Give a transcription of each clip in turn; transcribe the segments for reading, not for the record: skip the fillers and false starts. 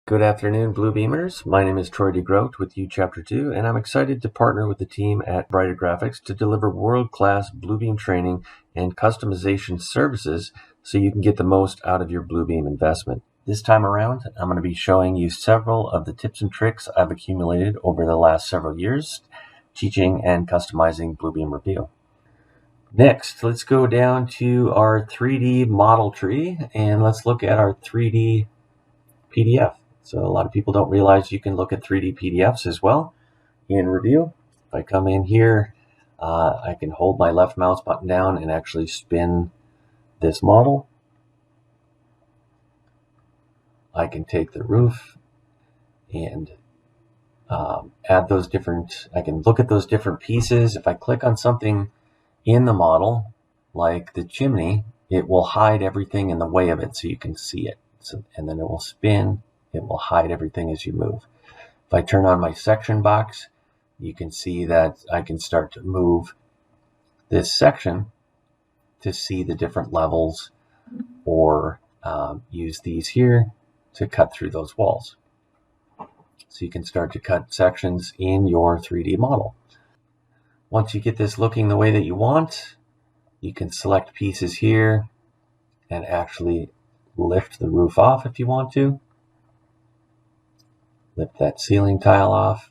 Good afternoon, Bluebeamers. My name is Troy DeGroot with Chapter 2, and I'm excited to partner with the team at Brighter Graphics to deliver world-class Bluebeam training and customization services so you can get the most out of your Bluebeam investment. This time around, I'm going to be showing you several of the tips and tricks I've accumulated over the last several years teaching and customizing Bluebeam Revu. Next, let's go down to our 3D model tree and let's look at our 3D PDF. So a lot of people don't realize you can look at 3D PDFs as well in Revu. If I come in here, I can hold my left mouse button down and actually spin this model. I can take the roof and add those different, I can look at those different pieces. If I click on something in the model, like the chimney, it will hide everything in the way of it so you can see it. So, and then it will spin. It will hide everything as you move. If I turn on my section box, you can see that I can start to move this section to see the different levels, or use these here to cut through those walls. So you can start to cut sections in your 3D model. Once you get this looking the way that you want, you can select pieces here and actually lift the roof off if you want to. Lift that ceiling tile off,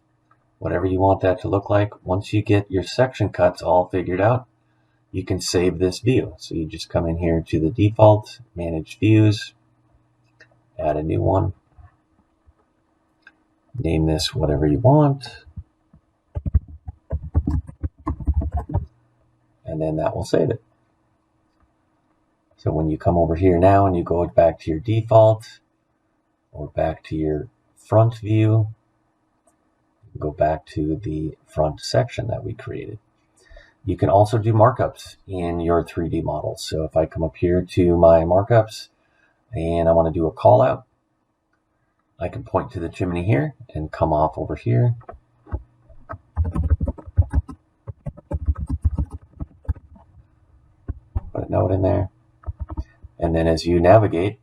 whatever you want that to look like. Once you get your section cuts all figured out, you can save this view. So you just come in here to the default, manage views, add a new one, name this whatever you want, and then that will save it. So when you come over here now and you go back to your default or back to your front view, go back to the front section that we created. You can also do markups in your 3D models. So if I come up here to my markups and I want to do a call out, I can point to the chimney here and come off over here. Put a note in there. And then as you navigate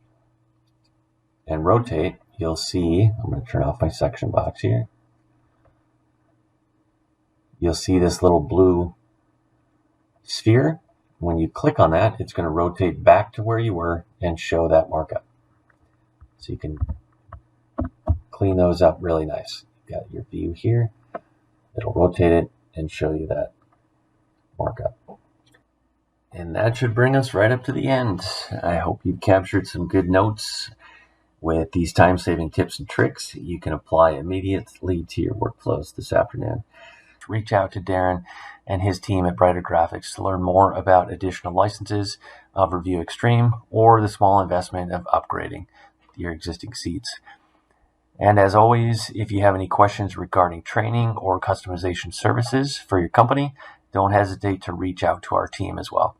and rotate, you'll see, I'm going to turn off my section box here. You'll see this little blue sphere. When you click on that, it's going to rotate back to where you were and show that markup. So you can clean those up really nice. You've got your view here. It'll rotate it and show you that markup. And that should bring us right up to the end. I hope you've captured some good notes with these time-saving tips and tricks you can apply immediately to your workflows this afternoon. Reach out to Darren and his team at Brighter Graphics to learn more about additional licenses of Revu Extreme or the small investment of upgrading your existing seats. And as always, if you have any questions regarding training or customization services for your company, don't hesitate to reach out to our team as well.